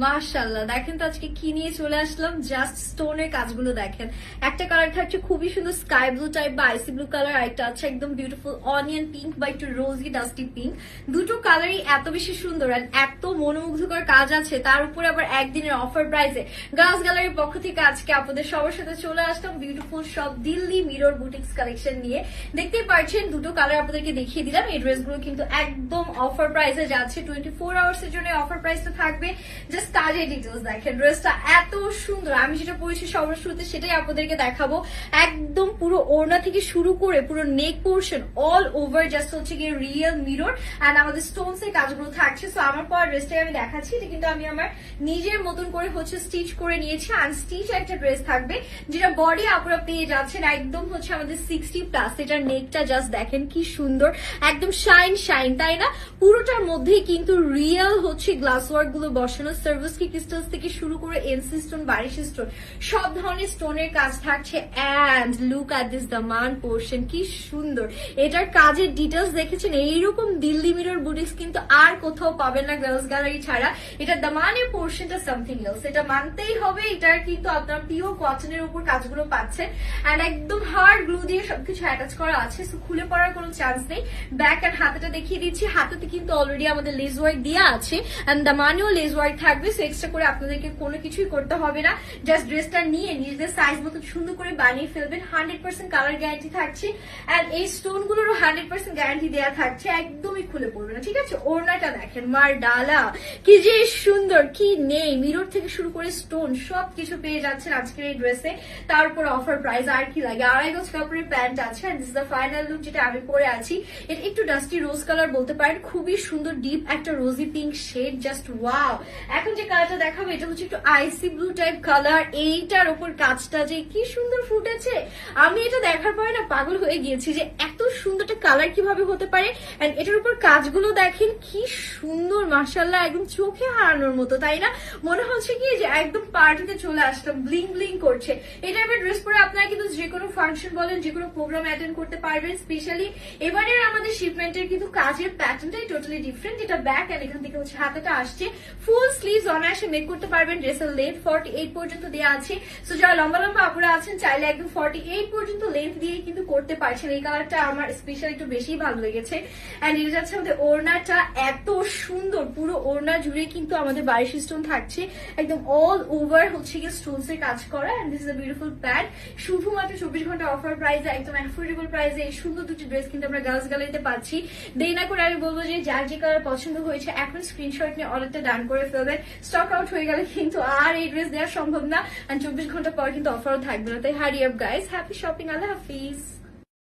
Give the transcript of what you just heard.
মাশাআল্লাহ, দেখেন তো আজকে কি নিয়ে চলে আসলাম। জাস্ট স্টোনের কাজগুলো দেখেন। একটা কালার থাকছে খুবই সুন্দর স্কাই ব্লু টাইপ বা আইসি ব্লু কালার, আর একটা আছে একদম বিউটিফুল অনিয়ন পিঙ্ক বা একটু রোজি ডাস্টি পিঙ্ক। দুটো কালারই এত বেশি সুন্দর আর এত মনোমুগ্ধকর কাজ আছে, তার উপরে আবার একদিনের অফার প্রাইসে গার্লস গ্যালারির পক্ষ থেকে আজকে আপনাদের সবার সাথে চলে আসলাম বিউটিফুল সব দিল্লি মিরর বুটিক্স কালেকশন নিয়ে। দেখতেই পাচ্ছেন দুটো কালার আপনাদেরকে দেখিয়ে দিলাম। এই ড্রেসগুলো কিন্তু একদম অফার প্রাইসে যাচ্ছে, 24 আওয়ার্স এর জন্য অফার প্রাইসটা থাকবে। জাস্ট কাজের ডিটেলস দেখেন, ড্রেসটা এত সুন্দর। আমি যেটা পরেছি সবার শুরুতে সেটাই আপনাদেরকে দেখাবো। একদম পুরো ওড়না থেকে শুরু করে পুরো নেক পোর্শন অল ওভার জাস্ট হচ্ছে গিয়ে রিয়েল মিরর এন্ড আমাদের স্টোনস এর কাজগুলো থাকছে। সো আমার পর ড্রেসটাই আমি দেখাচ্ছি, এটা কিন্তু আমি আমার নিজের মতন করে হচ্ছে স্টিচ করে নিয়েছি। আনস্টিচ একটা ড্রেস থাকবে যেটা বডি আপনারা পেয়ে যাচ্ছেন একদম হচ্ছে আমাদের 60+। এটার নেকটা জাস্ট দেখেন কি সুন্দর, একদম শাইন শাইন, তাই না? পুরোটার মধ্যেই কিন্তু রিয়েল হচ্ছে গ্লাস ওয়ার্ক গুলো বসানো, সার্ভিসকি ক্রিস্টালস থেকে শুরু করে এনসি স্টোন, বারিশ স্টোন, সব ধরনের স্টোনের কাজ থাকছে। And look at this Daman portion, কি সুন্দর। এটার কাজের ডিটেলস দেখেছেন? এইরকম দিল্লি মিরর বুটিক্স কিন্তু আর কোথাও পাবেন না গার্লস গ্যালারি ছাড়া। এটা দামানের পোর্শনটা সামথিং এলস, এটা মানতেই হবে। এটার কিন্তু আপনার পিওর কটনের উপর কাজগুলো পাচ্ছেন এন্ড একদম হার্ড গ্লু দিয়ে সবকিছু অ্যাটাচ করা আছে, সো খুলে পড়ার কোনো চান্স নেই। ব্যাক এন্ড হাতেটা দেখিয়ে দিচ্ছি। হাতেতে কিন্তু অলরেডি আমাদের লেস ওয়ার্ক দেওয়া আছে এন্ড দামানেও লেস ওয়ার্ক থাকবে, সো এক্সট্রা করে আপনাদেরকে কোনো কিছুই করতে হবে না। জাস্ট ড্রেসটা নিয়ে নিজেদের সাইজ মতো সুন্দর করে বানিয়ে ফেলবেন। 100% কালার গ্যারান্টি থাকছে এন্ড এই স্টোন গুলোরও 100% গ্যারান্টি দেওয়া থাকছে, একদমই খুলে পড়বে না, ঠিক আছে? ওড়নাটা দেখেন, মার ডালা কি যে সুন্দর, কি নেই। মিরর থেকে শুরু করে স্টোন সবকিছু পেয়ে যাচ্ছেন আজকের এই ড্রেসে, তার উপর অফার প্রাইস। আর কি লাগে? 2.5 গজ কাপড়ের প্যান্ট আছে and this is the final look যেটা আমি পরে আছি। এটা একটু ডাস্টি রোজ কালার বলতে পারেন, খুবই সুন্দর ডিপ একটা রোজি পিঙ্ক শেড, জাস্ট ওয়াও। এখন যে কালারটা দেখাবো এটা হচ্ছে একটু আইসি ব্লু টাইপ কালার। এইটার উপর কাজটা যে কি সুন্দর ফুটেছে, আমি এটা দেখার পরে না পাগল হয়ে গিয়েছি যে এত সুন্দর একটা কালার কিভাবে হতে পারে। এন্ড এটার উপর কাজগুলো দেখেন কি সুন্দর, মাশাআল্লাহ, একদম চোখে হারানোর মতো, তাই না? মনে হচ্ছে কি যে একদম পার্টিতে চলে আসলাম, ব্লিং ব্লিং করছে। এই টাইপের ড্রেস পরে আপনারা কিন্তু যে কোনো ফাংশন বলেন, যে কোনো প্রোগ্রাম অ্যাটেন্ড করতে পারবেন। স্পেশালি এবারের আমাদের শিপমেন্টের কিন্তু কাজের প্যাটার্নটাই টোটালি ডিফারেন্ট। এটা ব্যাক এন্ড এখান থেকে হচ্ছে হাতাটা আসছে, ফুল স্লিভস অনায়াসে মেক করতে পারবেন। ড্রেসের লেন্থ 48 পর্যন্ত দেওয়া আছে, সো যারা লম্বা লম্বা আপুরা আছেন চাইলে একদম 48 পর্যন্ত লেন্থ দিয়ে কিন্তু করতে পারছেন। এই কালারটা আমার স্পেশাল একটু বেশি ভালো লেগেছে এন্ড এটা যাচ্ছে আমাদের ওড়নাটা এত সুন্দর। পুরো ওড়না জুড়ে কিন্তু আমাদের বারিশ স্টোন থাকছে, একদম অল ওভার হচ্ছে গিয়ে স্টোনস এর কাজ করা and this is a beautiful pant. শুধুমাত্র 24 ঘন্টা অফার প্রাইসে, একদম অ্যাফোর্ডেবল প্রাইসে এই সুন্দর দুটি ড্রেস কিন্তু আমরা গার্লস গ্যালারিতে পাচ্ছি। দেরি না করে আমি বলবো যে যার যে কালার পছন্দ হয়েছে এখন স্ক্রিনশট নিয়ে অর্ডারটা ডান করে ফেলবেন। স্টক আউট হয়ে গেলে কিন্তু আর এই ড্রেস দেওয়া সম্ভব না, আর 24 ঘন্টা পর কিন্তু অফারও থাকবে না। তাই hurry up guys, happy shopping, আল্লাহ হাফিজ।